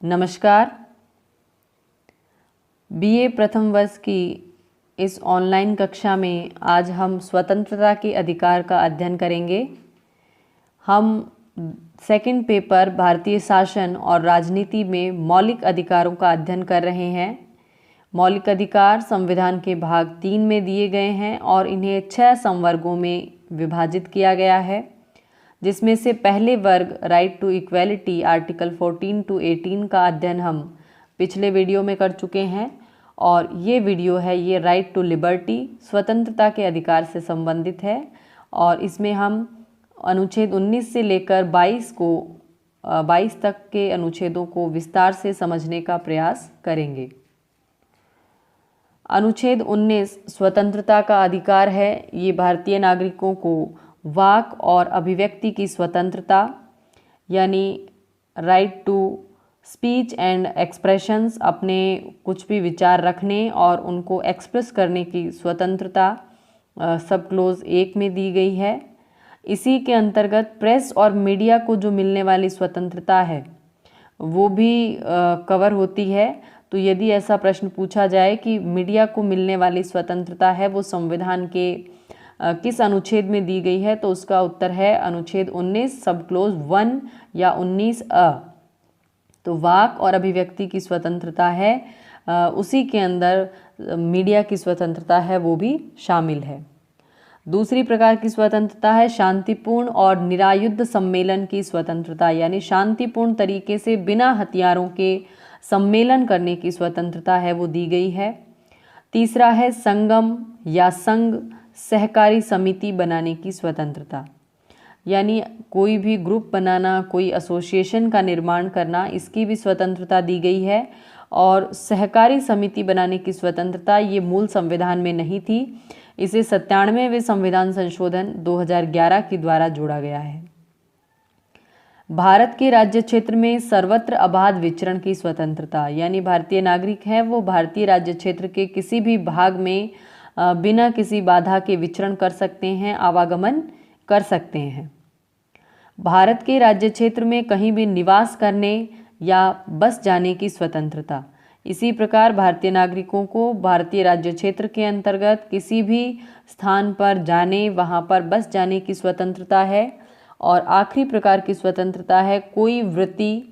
नमस्कार। बीए प्रथम वर्ष की इस ऑनलाइन कक्षा में आज हम स्वतंत्रता के अधिकार का अध्ययन करेंगे। हम सेकंड पेपर भारतीय शासन और राजनीति में मौलिक अधिकारों का अध्ययन कर रहे हैं। मौलिक अधिकार संविधान के भाग 3 में दिए गए हैं और इन्हें 6 संवर्गों में विभाजित किया गया है, जिसमें से पहले वर्ग right to equality article 14 to 18 का अध्ययन हम पिछले वीडियो में कर चुके हैं और ये वीडियो है ये राइट टू लिबर्टी स्वतंत्रता के अधिकार से संबंधित है और इसमें हम अनुच्छेद 19 से लेकर 22 तक के अनुच्छेदों को विस्तार से समझने का प्रयास करेंगे। अनुच्छेद 19 स्वतंत्रता का अधिकार है। ये भारतीय नागरिकों को वाक और अभिव्यक्ति की स्वतंत्रता यानी right to speech and expressions, अपने कुछ भी विचार रखने और उनको एक्सप्रेस करने की स्वतंत्रता सब क्लोज 1 में दी गई है। इसी के अंतर्गत प्रेस और मीडिया को जो मिलने वाली स्वतंत्रता है वो भी कवर होती है। तो यदि ऐसा प्रश्न पूछा जाए कि मीडिया को मिलने वाली स्वतंत्रता है वो संविधान के किस अनुच्छेद में दी गई है, तो उसका उत्तर है अनुच्छेद 19 सब क्लोज 1 या 19 अ। तो वाक और अभिव्यक्ति की स्वतंत्रता है, उसी के अंदर मीडिया की स्वतंत्रता है वो भी शामिल है। दूसरी प्रकार की स्वतंत्रता है शांतिपूर्ण और निरायुध सम्मेलन की स्वतंत्रता, यानी शांतिपूर्ण तरीके से बिना हथियारों के सम्मेलन करने की स्वतंत्रता है वो दी गई है। तीसरा है संगम या संघ सहकारी समिति बनाने की स्वतंत्रता, यानी कोई भी ग्रुप बनाना, कोई एसोसिएशन का निर्माण करना, इसकी भी स्वतंत्रता दी गई है। और सहकारी समिति बनाने की स्वतंत्रता ये मूल संविधान में नहीं थी, इसे 97वें संविधान संशोधन 2011 के द्वारा जोड़ा गया है। भारत के राज्य क्षेत्र में सर्वत्र अबाध विचरण की स्वतंत्रता, यानी भारतीय नागरिक है वो भारतीय राज्य क्षेत्र के किसी भी भाग में बिना किसी बाधा के विचरण कर सकते हैं, आवागमन कर सकते हैं। भारत के राज्य क्षेत्र में कहीं भी निवास करने या बस जाने की स्वतंत्रता। इसी प्रकार भारतीय नागरिकों को भारतीय राज्य क्षेत्र के अंतर्गत किसी भी स्थान पर जाने, वहाँ पर बस जाने की स्वतंत्रता है। और आखिरी प्रकार की स्वतंत्रता है कोई वृत्ति,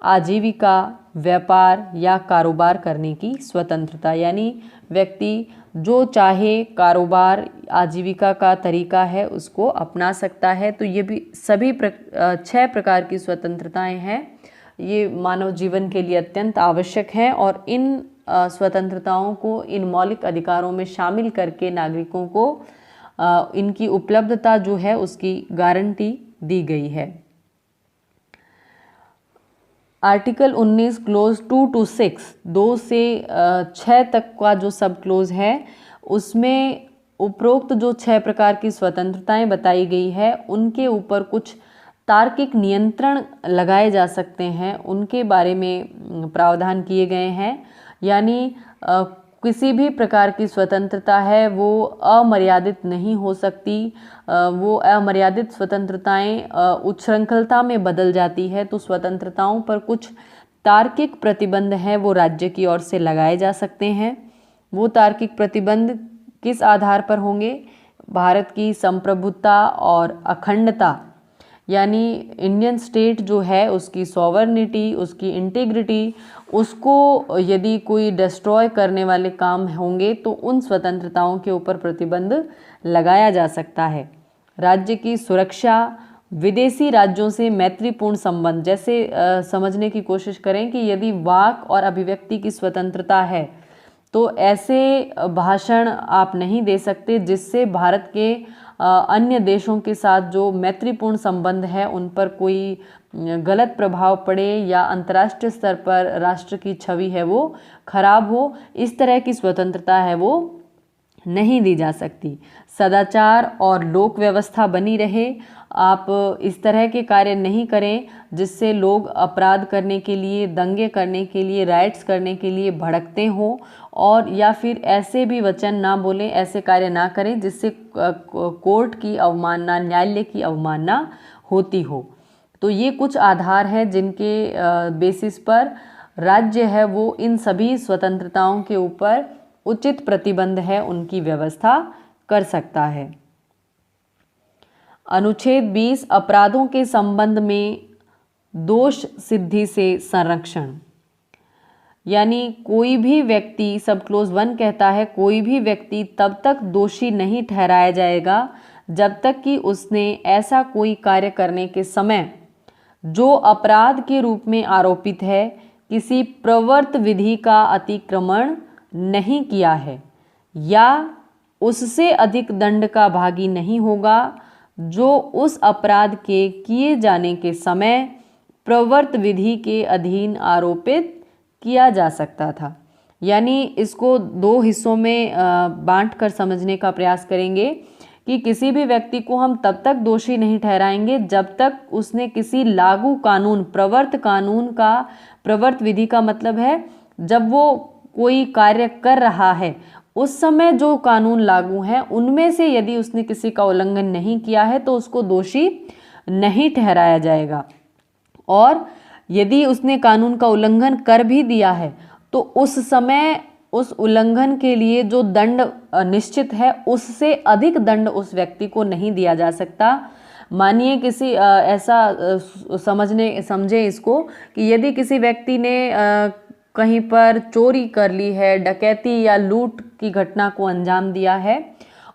आजीविका, व्यापार या कारोबार करने की स्वतंत्रता, यानी व्यक्ति जो चाहे कारोबार, आजीविका का तरीका है उसको अपना सकता है। तो ये भी सभी 6 प्रकार की स्वतंत्रताएं हैं, ये मानव जीवन के लिए अत्यंत आवश्यक हैं और इन स्वतंत्रताओं को इन मौलिक अधिकारों में शामिल करके नागरिकों को इनकी उपलब्धता जो है उसकी गारंटी दी गई है। आर्टिकल 19 क्लोज 2 to 6, 2 से 6 तक का जो सब क्लोज है उसमें उपरोक्त जो 6 प्रकार की स्वतंत्रताएं बताई गई है उनके ऊपर कुछ तार्किक नियंत्रण लगाए जा सकते हैं, उनके बारे में प्रावधान किए गए हैं। यानी किसी भी प्रकार की स्वतंत्रता है वो अमर्यादित नहीं हो सकती, वो अमर्यादित स्वतंत्रताएं उच्छृंखलता में बदल जाती है। तो स्वतंत्रताओं पर कुछ तार्किक प्रतिबंध हैं वो राज्य की ओर से लगाए जा सकते हैं। वो तार्किक प्रतिबंध किस आधार पर होंगे? भारत की संप्रभुता और अखंडता, यानी इंडियन स्टेट जो है उसकी सॉवरनिटी, उसकी इंटीग्रिटी, उसको यदि कोई डिस्ट्रॉय करने वाले काम होंगे तो उन स्वतंत्रताओं के ऊपर प्रतिबंध लगाया जा सकता है। राज्य की सुरक्षा, विदेशी राज्यों से मैत्रीपूर्ण संबंध, जैसे समझने की कोशिश करें कि यदि वाक और अभिव्यक्ति की स्वतंत्रता है तो ऐसे भाषण आप नहीं दे सकते जिससे भारत के अन्य देशों के साथ जो मैत्रीपूर्ण संबंध है उन पर कोई गलत प्रभाव पड़े या अंतर्राष्ट्रीय स्तर पर राष्ट्र की छवि है वो खराब हो। इस तरह की स्वतंत्रता है वो नहीं दी जा सकती। सदाचार और लोक व्यवस्था बनी रहे, आप इस तरह के कार्य नहीं करें जिससे लोग अपराध करने के लिए, दंगे करने के लिए, राइट्स करने के लिए भड़कते हों, और या फिर ऐसे भी वचन ना बोलें, ऐसे कार्य ना करें जिससे कोर्ट की अवमानना, न्यायालय की अवमानना होती हो। तो ये कुछ आधार हैं जिनके बेसिस पर राज्य है वो इन सभी स्वतंत्रताओं के ऊपर उचित प्रतिबंध है उनकी व्यवस्था कर सकता है। अनुच्छेद 20 अपराधों के संबंध में दोष सिद्धि से संरक्षण, यानी कोई भी व्यक्ति, सब क्लोज 1 कहता है कोई भी व्यक्ति तब तक दोषी नहीं ठहराया जाएगा जब तक कि उसने ऐसा कोई कार्य करने के समय जो अपराध के रूप में आरोपित है किसी प्रवर्त विधि का अतिक्रमण नहीं किया है या उससे अधिक दंड का भागी नहीं होगा जो उस अपराध के किए जाने के समय प्रवर्त विधि के अधीन आरोपित किया जा सकता था। यानी इसको दो हिस्सों में बांट कर समझने का प्रयास करेंगे कि किसी भी व्यक्ति को हम तब तक दोषी नहीं ठहराएंगे जब तक उसने किसी लागू कानून, प्रवर्त कानून का, प्रवर्त विधि का मतलब है जब वो कोई कार्य कर रहा है उस समय जो कानून लागू हैं उनमें से यदि उसने किसी का उल्लंघन नहीं किया है तो उसको दोषी नहीं ठहराया जाएगा। और यदि उसने कानून का उल्लंघन कर भी दिया है तो उस समय उस उल्लंघन के लिए जो दंड निश्चित है उससे अधिक दंड उस व्यक्ति को नहीं दिया जा सकता। मानिए किसी ऐसा समझे इसको कि यदि किसी व्यक्ति ने कहीं पर चोरी कर ली है, डकैती या लूट की घटना को अंजाम दिया है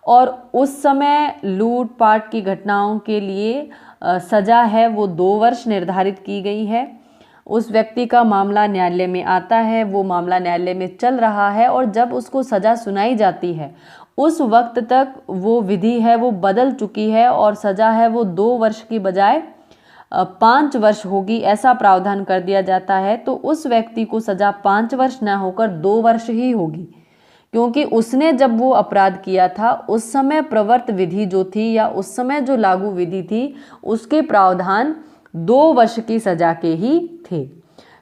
और उस समय लूटपाट की घटनाओं के लिए सज़ा है वो 2 वर्ष निर्धारित की गई है। उस व्यक्ति का मामला न्यायालय में आता है, वो मामला न्यायालय में चल रहा है और जब उसको सज़ा सुनाई जाती है उस वक्त तक वो विधि है वो बदल चुकी है और सज़ा है वो 2 वर्ष की बजाय 5 वर्ष होगी, ऐसा प्रावधान कर दिया जाता है। तो उस व्यक्ति को सज़ा 5 वर्ष न होकर 2 वर्ष ही होगी, क्योंकि उसने जब वो अपराध किया था उस समय प्रवर्त विधि जो थी या उस समय जो लागू विधि थी उसके प्रावधान 2 वर्ष की सजा के ही थे।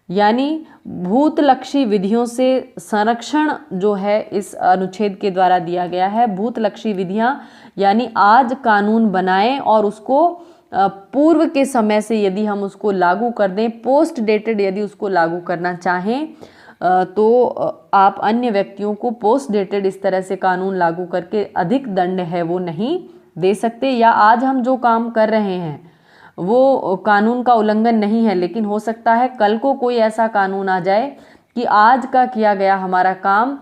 यानी भूतलक्षी विधियों से संरक्षण जो है इस अनुच्छेद के द्वारा दिया गया है। भूतलक्षी विधियां यानी आज कानून बनाएं और उसको पूर्व के समय से यदि हम उसको लागू कर दें, पोस्ट डेटेड यदि उसको लागू करना चाहें तो आप अन्य व्यक्तियों को पोस्ट डेटेड इस तरह से कानून लागू करके अधिक दंड है वो नहीं दे सकते। या आज हम जो काम कर रहे हैं वो कानून का उल्लंघन नहीं है, लेकिन हो सकता है कल को कोई ऐसा कानून आ जाए कि आज का किया गया हमारा काम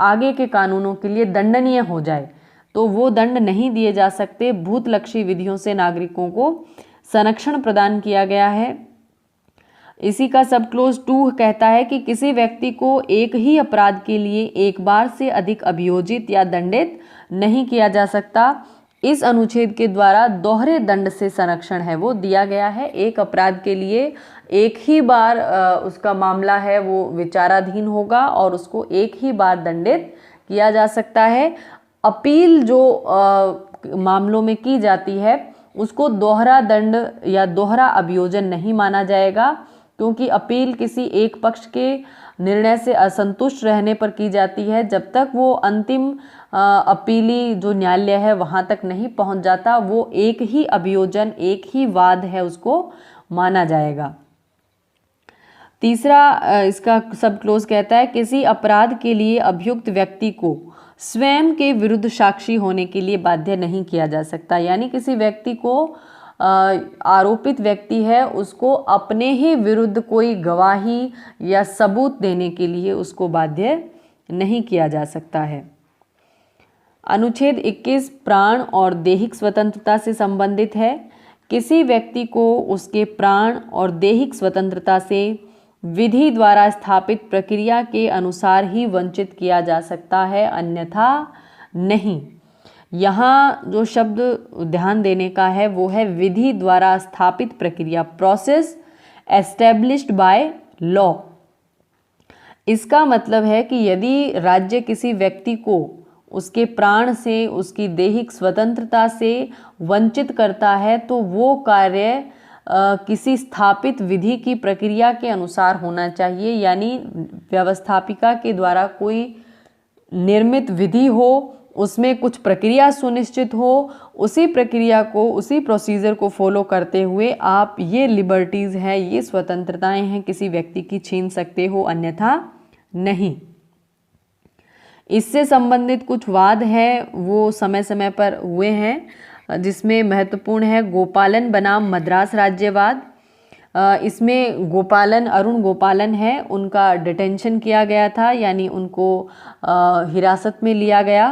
आगे के कानूनों के लिए दंडनीय हो जाए, तो वो दंड नहीं दिए जा सकते। भूतलक्षी विधियों से नागरिकों को संरक्षण प्रदान किया गया है। इसी का सब क्लोज 2 कहता है कि किसी व्यक्ति को एक ही अपराध के लिए एक बार से अधिक अभियोजित या दंडित नहीं किया जा सकता। इस अनुच्छेद के द्वारा दोहरे दंड से संरक्षण है वो दिया गया है। एक अपराध के लिए एक ही बार उसका मामला है वो विचाराधीन होगा और उसको एक ही बार दंडित किया जा सकता है। अपील जो मामलों में की जाती है उसको दोहरा दंड या दोहरा अभियोजन नहीं माना जाएगा, क्योंकि अपील किसी एक पक्ष के निर्णय से असंतुष्ट रहने पर की जाती है। जब तक वो अंतिम अपीली जो न्यायालय है वहाँ तक नहीं पहुँच जाता वो एक ही अभियोजन, एक ही वाद है उसको माना जाएगा। तीसरा इसका सब क्लोज कहता है किसी अपराध के लिए अभियुक्त व्यक्ति को स्वयं के विरुद्ध साक्षी होने के लिए बाध्य नहीं किया जा सकता। यानी किसी व्यक्ति को आरोपित व्यक्ति है उसको अपने ही विरुद्ध कोई गवाही या सबूत देने के लिए उसको बाध्य नहीं किया जा सकता है। अनुच्छेद 21 प्राण और दैहिक स्वतंत्रता से संबंधित है। किसी व्यक्ति को उसके प्राण और दैहिक स्वतंत्रता से विधि द्वारा स्थापित प्रक्रिया के अनुसार ही वंचित किया जा सकता है, अन्यथा नहीं। यहाँ जो शब्द ध्यान देने का है वो है विधि द्वारा स्थापित प्रक्रिया, प्रोसेस एस्टेब्लिश्ड बाय लॉ। इसका मतलब है कि यदि राज्य किसी व्यक्ति को उसके प्राण से, उसकी दैहिक स्वतंत्रता से वंचित करता है तो वो कार्य किसी स्थापित विधि की प्रक्रिया के अनुसार होना चाहिए। यानी व्यवस्थापिका के द्वारा कोई निर्मित विधि हो, उसमें कुछ प्रक्रिया सुनिश्चित हो, उसी प्रक्रिया को, उसी प्रोसीजर को फॉलो करते हुए आप ये लिबर्टीज़ हैं, ये स्वतंत्रताएं हैं किसी व्यक्ति की छीन सकते हो, अन्यथा नहीं। इससे संबंधित कुछ वाद हैं वो समय समय पर हुए हैं, जिसमें महत्वपूर्ण है गोपालन बनाम मद्रास राज्यवाद। इसमें गोपालन, अरुण गोपालन है, उनका डिटेंशन किया गया था, यानी उनको हिरासत में लिया गया।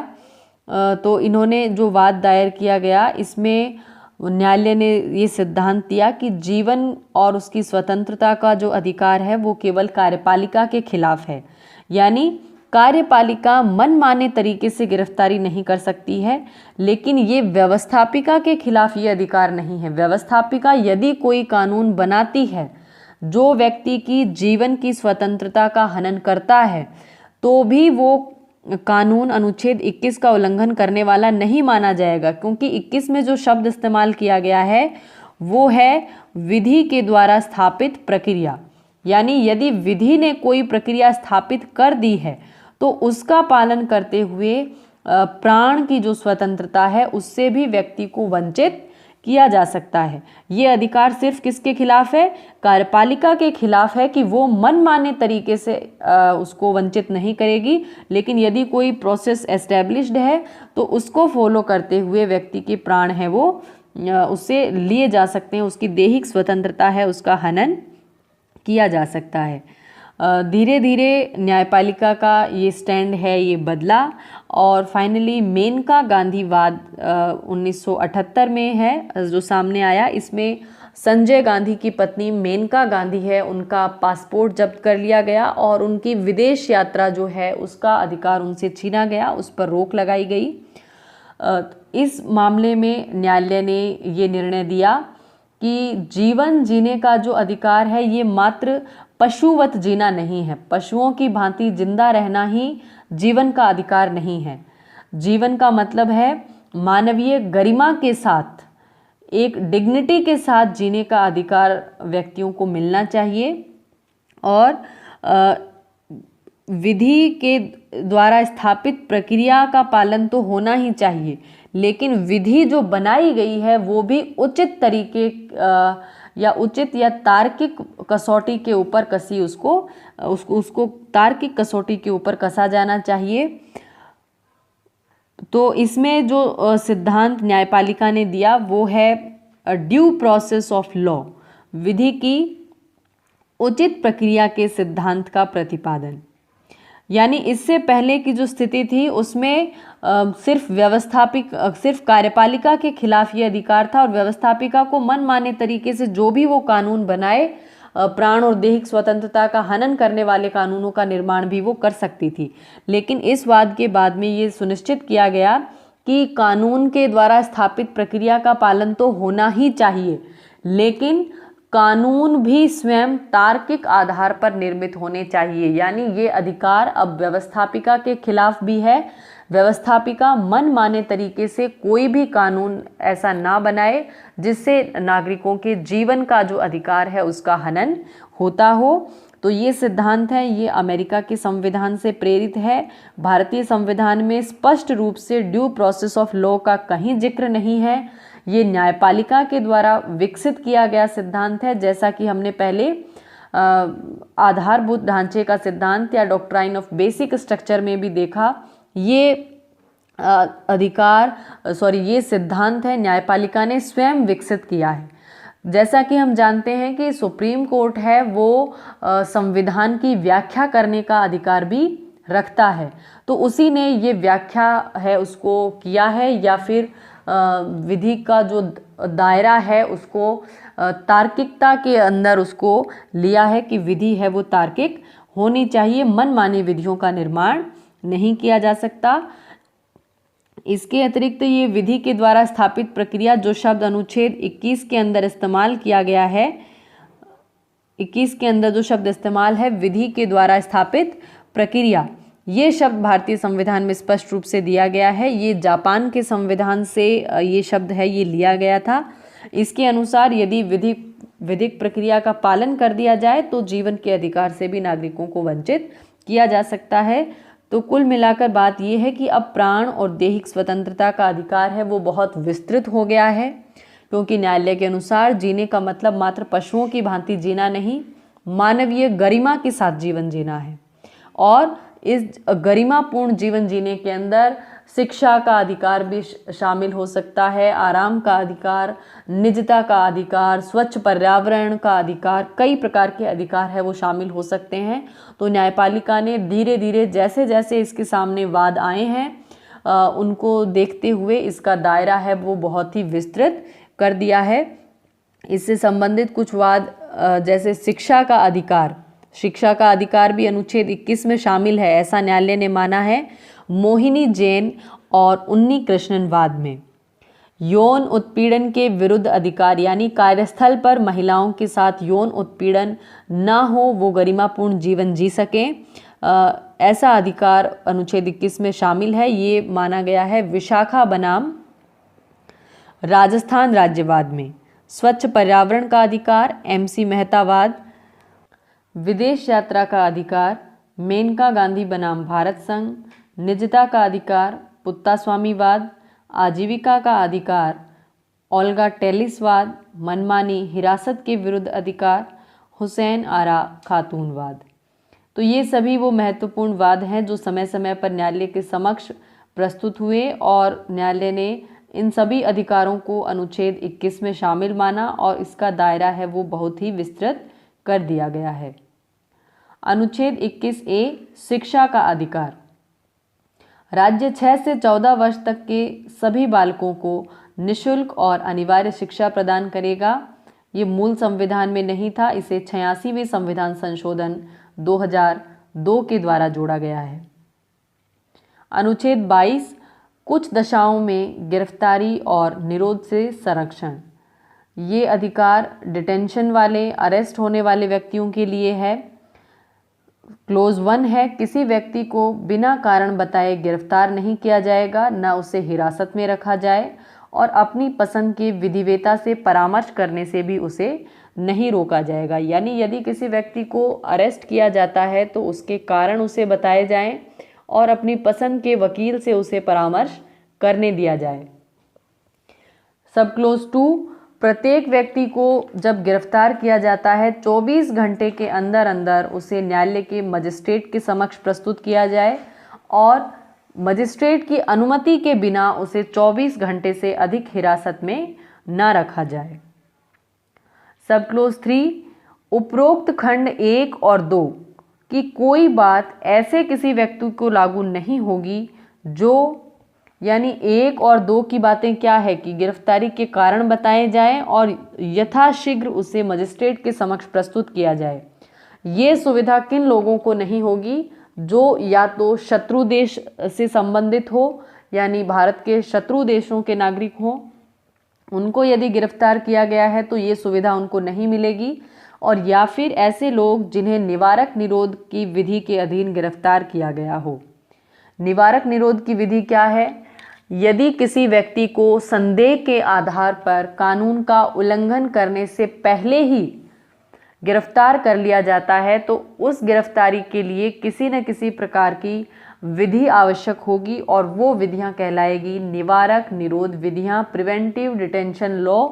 तो इन्होंने जो वाद दायर किया गया, इसमें न्यायालय ने ये सिद्धांत दिया कि जीवन और उसकी स्वतंत्रता का जो अधिकार है वो केवल कार्यपालिका के खिलाफ है, यानी कार्यपालिका मनमाने तरीके से गिरफ्तारी नहीं कर सकती है, लेकिन ये व्यवस्थापिका के खिलाफ ये अधिकार नहीं है। व्यवस्थापिका यदि कोई कानून बनाती है जो व्यक्ति की जीवन की स्वतंत्रता का हनन करता है, तो भी वो कानून अनुच्छेद 21 का उल्लंघन करने वाला नहीं माना जाएगा, क्योंकि 21 में जो शब्द इस्तेमाल किया गया है वो है विधि के द्वारा स्थापित प्रक्रिया। यानी यदि विधि ने कोई प्रक्रिया स्थापित कर दी है तो उसका पालन करते हुए प्राण की जो स्वतंत्रता है उससे भी व्यक्ति को वंचित किया जा सकता है। ये अधिकार सिर्फ किसके खिलाफ है? कार्यपालिका के खिलाफ है कि वो मनमाने तरीके से उसको वंचित नहीं करेगी, लेकिन यदि कोई प्रोसेस एस्टेब्लिश्ड है तो उसको फॉलो करते हुए व्यक्ति के प्राण है वो उससे लिए जा सकते हैं, उसकी दैहिक स्वतंत्रता है उसका हनन किया जा सकता है। धीरे धीरे न्यायपालिका का ये स्टैंड है ये बदला और फाइनली मेनका गांधीवाद 1978 में है जो सामने आया। इसमें संजय गांधी की पत्नी मेनका गांधी है, उनका पासपोर्ट जब्त कर लिया गया और उनकी विदेश यात्रा जो है उसका अधिकार उनसे छीना गया, उस पर रोक लगाई गई। इस मामले में न्यायालय ने ये निर्णय दिया कि जीवन जीने का जो अधिकार है ये मात्र पशुवत जीना नहीं है, पशुओं की भांति जिंदा रहना ही जीवन का अधिकार नहीं है। जीवन का मतलब है मानवीय गरिमा के साथ, एक डिग्निटी के साथ जीने का अधिकार व्यक्तियों को मिलना चाहिए और विधि के द्वारा स्थापित प्रक्रिया का पालन तो होना ही चाहिए, लेकिन विधि जो बनाई गई है वो भी उचित तरीके या उचित या तार्किक कसौटी के ऊपर कसी उसको तार्किक कसौटी के ऊपर कसा जाना चाहिए। तो इसमें जो सिद्धांत न्यायपालिका ने दिया वो है ड्यू प्रोसेस ऑफ लॉ, विधि की उचित प्रक्रिया के सिद्धांत का प्रतिपादन। यानी इससे पहले की जो स्थिति थी उसमें सिर्फ कार्यपालिका के खिलाफ ये अधिकार था और व्यवस्थापिका को मनमाने तरीके से जो भी वो कानून बनाए, प्राण और दैहिक स्वतंत्रता का हनन करने वाले कानूनों का निर्माण भी वो कर सकती थी। लेकिन इस वाद के बाद में ये सुनिश्चित किया गया कि कानून के द्वारा स्थापित प्रक्रिया का पालन तो होना ही चाहिए, लेकिन कानून भी स्वयं तार्किक आधार पर निर्मित होने चाहिए। यानी ये अधिकार अब व्यवस्थापिका के खिलाफ भी है। व्यवस्थापिका मनमाने तरीके से कोई भी कानून ऐसा ना बनाए जिससे नागरिकों के जीवन का जो अधिकार है उसका हनन होता हो। तो ये सिद्धांत है, ये अमेरिका के संविधान से प्रेरित है। भारतीय संविधान में स्पष्ट रूप से ड्यू प्रोसेस ऑफ लॉ का कहीं जिक्र नहीं है। ये न्यायपालिका के द्वारा विकसित किया गया सिद्धांत है। जैसा कि हमने पहले आधारभूत ढांचे का सिद्धांत या डॉक्ट्राइन ऑफ बेसिक स्ट्रक्चर में भी देखा, ये ये सिद्धांत है न्यायपालिका ने स्वयं विकसित किया है। जैसा कि हम जानते हैं कि सुप्रीम कोर्ट है वो संविधान की व्याख्या करने का अधिकार भी रखता है, तो उसी ने ये व्याख्या है उसको किया है या फिर विधि का जो दायरा है उसको तार्किकता के अंदर उसको लिया है कि विधि है वो तार्किक होनी चाहिए, मनमानी विधियों का निर्माण नहीं किया जा सकता। इसके अतिरिक्त ये विधि के द्वारा स्थापित प्रक्रिया जो शब्द अनुच्छेद 21 के अंदर इस्तेमाल किया गया है, 21 के अंदर जो शब्द इस्तेमाल है विधि के द्वारा स्थापित प्रक्रिया, ये शब्द भारतीय संविधान में स्पष्ट रूप से दिया गया है। ये जापान के संविधान से ये शब्द है ये लिया गया था। इसके अनुसार यदि विधिक प्रक्रिया का पालन कर दिया जाए तो जीवन के अधिकार से भी नागरिकों को वंचित किया जा सकता है। तो कुल मिलाकर बात यह है कि अब प्राण और दैहिक स्वतंत्रता का अधिकार है वो बहुत विस्तृत हो गया है, क्योंकि न्यायालय के अनुसार जीने का मतलब मात्र पशुओं की भांति जीना नहीं, मानवीय गरिमा के साथ जीवन जीना है। और इस गरिमापूर्ण जीवन जीने के अंदर शिक्षा का अधिकार भी शामिल हो सकता है, आराम का अधिकार, निजता का अधिकार, स्वच्छ पर्यावरण का अधिकार, कई प्रकार के अधिकार है वो शामिल हो सकते हैं। तो न्यायपालिका ने धीरे धीरे जैसे जैसे इसके सामने वाद आए हैं उनको देखते हुए इसका दायरा है वो बहुत ही विस्तृत कर दिया है। इससे संबंधित कुछ वाद जैसे शिक्षा का अधिकार भी अनुच्छेद 21 में शामिल है, ऐसा न्यायालय ने माना है मोहिनी जैन और उन्नी कृष्णन वाद में। यौन उत्पीड़न के विरुद्ध अधिकार, यानी कार्यस्थल पर महिलाओं के साथ यौन उत्पीड़न ना हो, वो गरिमापूर्ण जीवन जी सकें, ऐसा अधिकार अनुच्छेद 21 में शामिल है। ये माना गया है विशाखा बनाम राजस्थान राज्यवाद में। स्वच्छ पर्यावरण का अधिकार MC मेहतावाद, विदेश यात्रा का अधिकार मेनका गांधी बनाम भारत संघ, निजता का अधिकार पुत्तास्वामीवाद, आजीविका का अधिकार ओल्गा टेलिसवाद, मनमानी हिरासत के विरुद्ध अधिकार हुसैन आरा खातूनवाद। तो ये सभी वो महत्वपूर्ण वाद हैं जो समय समय पर न्यायालय के समक्ष प्रस्तुत हुए और न्यायालय ने इन सभी अधिकारों को अनुच्छेद 21 में शामिल माना और इसका दायरा है वो बहुत ही विस्तृत कर दिया गया है। अनुच्छेद 21A शिक्षा का अधिकार। राज्य 6 से 14 वर्ष तक के सभी बालकों को निःशुल्क और अनिवार्य शिक्षा प्रदान करेगा। ये मूल संविधान में नहीं था, इसे 86वें संविधान संशोधन 2002 के द्वारा जोड़ा गया है। अनुच्छेद 22 कुछ दशाओं में गिरफ्तारी और निरोध से संरक्षण। ये अधिकार डिटेंशन वाले, अरेस्ट होने वाले व्यक्तियों के लिए है। क्लोज 1 है किसी व्यक्ति को बिना कारण बताए गिरफ्तार नहीं किया जाएगा, न उसे हिरासत में रखा जाए और अपनी पसंद के विधिवेता से परामर्श करने से भी उसे नहीं रोका जाएगा। यानी यदि किसी व्यक्ति को अरेस्ट किया जाता है तो उसके कारण उसे बताए जाएं और अपनी पसंद के वकील से उसे परामर्श करने दिया जाए। सब क्लोज 2 प्रत्येक व्यक्ति को जब गिरफ्तार किया जाता है 24 घंटे के अंदर अंदर उसे न्यायालय के मजिस्ट्रेट के समक्ष प्रस्तुत किया जाए और मजिस्ट्रेट की अनुमति के बिना उसे 24 घंटे से अधिक हिरासत में न रखा जाए। सब क्लोज 3 उपरोक्त खंड 1 और 2 की कोई बात ऐसे किसी व्यक्ति को लागू नहीं होगी जो, यानी 1 और 2 की बातें क्या है कि गिरफ्तारी के कारण बताए जाएं और यथाशीघ्र उसे मजिस्ट्रेट के समक्ष प्रस्तुत किया जाए। ये सुविधा किन लोगों को नहीं होगी? जो या तो शत्रु देश से संबंधित हो, यानी भारत के शत्रु देशों के नागरिक हों, उनको यदि गिरफ्तार किया गया है तो ये सुविधा उनको नहीं मिलेगी, और या फिर ऐसे लोग जिन्हें निवारक निरोध की विधि के अधीन गिरफ्तार किया गया हो। निवारक निरोध की विधि क्या है? यदि किसी व्यक्ति को संदेह के आधार पर कानून का उल्लंघन करने से पहले ही गिरफ्तार कर लिया जाता है तो उस गिरफ्तारी के लिए किसी न किसी प्रकार की विधि आवश्यक होगी और वो विधियां कहलाएगी निवारक निरोध विधियां, प्रिवेंटिव डिटेंशन लॉ।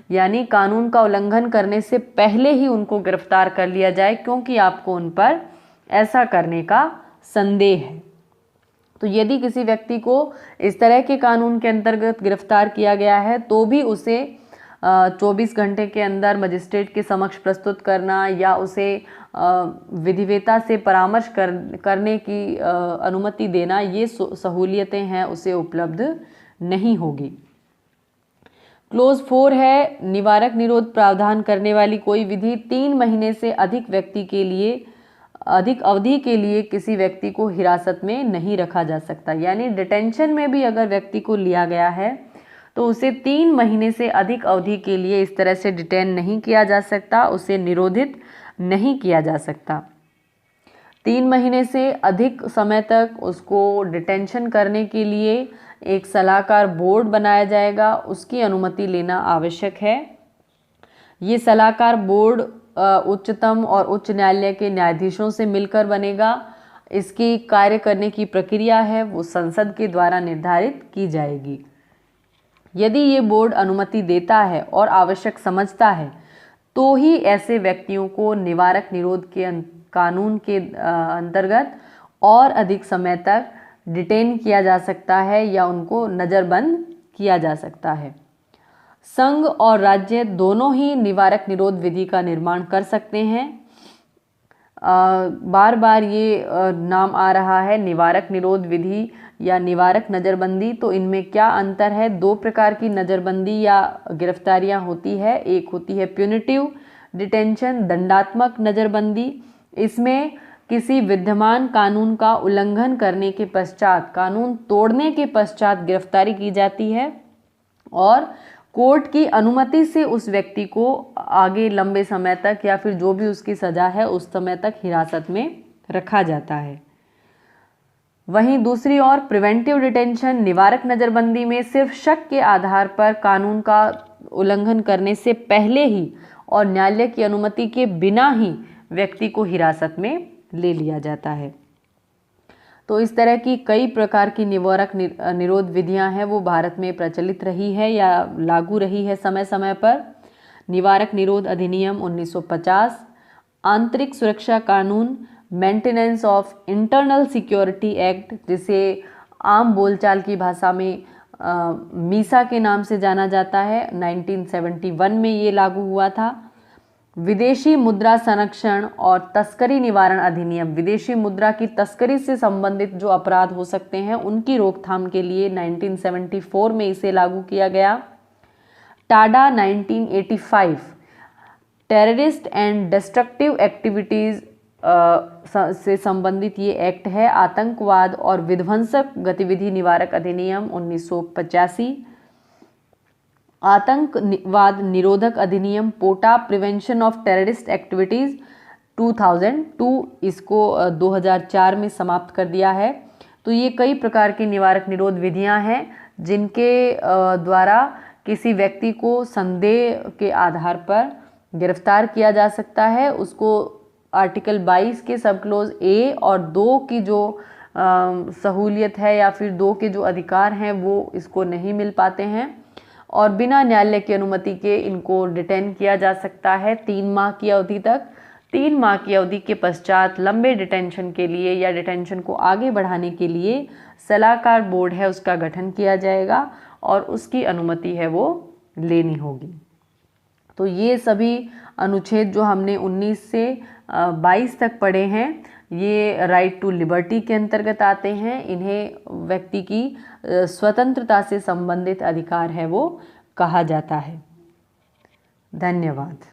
यानी कानून का उल्लंघन करने से पहले ही उनको गिरफ्तार कर लिया जाए क्योंकि आपको उन पर ऐसा करने का संदेह है। तो यदि किसी व्यक्ति को इस तरह के कानून के अंतर्गत गिरफ्तार किया गया है तो भी उसे 24 घंटे के अंदर मजिस्ट्रेट के समक्ष प्रस्तुत करना या उसे विधिवेता से परामर्श करने की अनुमति देना, ये सहूलियतें हैं उसे उपलब्ध नहीं होगी। क्लोज 4 है निवारक निरोध प्रावधान करने वाली कोई विधि 3 महीने से अधिक अवधि के लिए किसी व्यक्ति को हिरासत में नहीं रखा जा सकता। यानी डिटेंशन में भी अगर व्यक्ति को लिया गया है तो उसे 3 महीने से अधिक अवधि के लिए इस तरह से डिटेन नहीं किया जा सकता, उसे निरोधित नहीं किया जा सकता। 3 महीने से अधिक समय तक उसको डिटेंशन करने के लिए एक सलाहकार बोर्ड बनाया जाएगा, उसकी अनुमति लेना आवश्यक है। ये सलाहकार बोर्ड उच्चतम और उच्च न्यायालय के न्यायाधीशों से मिलकर बनेगा। इसकी कार्य करने की प्रक्रिया है वो संसद के द्वारा निर्धारित की जाएगी। यदि ये बोर्ड अनुमति देता है और आवश्यक समझता है तो ही ऐसे व्यक्तियों को निवारक निरोध के कानून के अंतर्गत और अधिक समय तक डिटेन किया जा सकता है या उनको नज़रबंद किया जा सकता है। संघ और राज्य दोनों ही निवारक निरोध विधि का निर्माण कर सकते हैं। बार बार ये नाम आ रहा है निवारक निरोध विधि या निवारक नज़रबंदी, तो इनमें क्या अंतर है? दो प्रकार की नज़रबंदी या गिरफ्तारियां होती है। एक होती है प्यूनिटिव डिटेंशन, दंडात्मक नज़रबंदी। इसमें किसी विद्यमान कानून का उल्लंघन करने के पश्चात, कानून तोड़ने के पश्चात गिरफ्तारी की जाती है और कोर्ट की अनुमति से उस व्यक्ति को आगे लंबे समय तक या फिर जो भी उसकी सज़ा है उस समय तक हिरासत में रखा जाता है। वहीं दूसरी ओर प्रिवेंटिव डिटेंशन, निवारक नज़रबंदी में सिर्फ शक के आधार पर कानून का उल्लंघन करने से पहले ही और न्यायालय की अनुमति के बिना ही व्यक्ति को हिरासत में ले लिया जाता है। तो इस तरह की कई प्रकार की निवारक निरोध विधियां हैं वो भारत में प्रचलित रही है या लागू रही है समय समय पर। निवारक निरोध अधिनियम 1950, आंतरिक सुरक्षा कानून, maintenance of internal security act, जिसे आम बोलचाल की भाषा में मीसा के नाम से जाना जाता है, 1971 में ये लागू हुआ था। विदेशी मुद्रा संरक्षण और तस्करी निवारण अधिनियम, विदेशी मुद्रा की तस्करी से संबंधित जो अपराध हो सकते हैं उनकी रोकथाम के लिए 1974 में इसे लागू किया गया। Tada 1985, terrorist and destructive activities से संबंधित ये एक्ट है। आतंकवाद और विध्वंसक गतिविधि निवारक अधिनियम 1985, आतंकवाद निरोधक अधिनियम पोटा, प्रिवेंशन ऑफ टेररिस्ट एक्टिविटीज़ 2002, इसको 2004 में समाप्त कर दिया है। तो ये कई प्रकार की निवारक निरोध विधियां हैं जिनके द्वारा किसी व्यक्ति को संदेह के आधार पर गिरफ्तार किया जा सकता है। उसको आर्टिकल 22 के सब क्लोज ए और 2 की जो सहूलियत है या फिर 2 के जो अधिकार हैं वो इसको नहीं मिल पाते हैं और बिना न्यायालय की अनुमति के इनको डिटेन किया जा सकता है 3 माह की अवधि तक। 3 माह की अवधि के पश्चात लंबे डिटेंशन के लिए या डिटेंशन को आगे बढ़ाने के लिए सलाहकार बोर्ड है उसका गठन किया जाएगा और उसकी अनुमति है वो लेनी होगी। तो ये सभी अनुच्छेद जो हमने 19 से 22 तक पढ़े हैं ये राइट टू लिबर्टी के अंतर्गत आते हैं। इन्हें व्यक्ति की स्वतंत्रता से संबंधित अधिकार है वो कहा जाता है। धन्यवाद।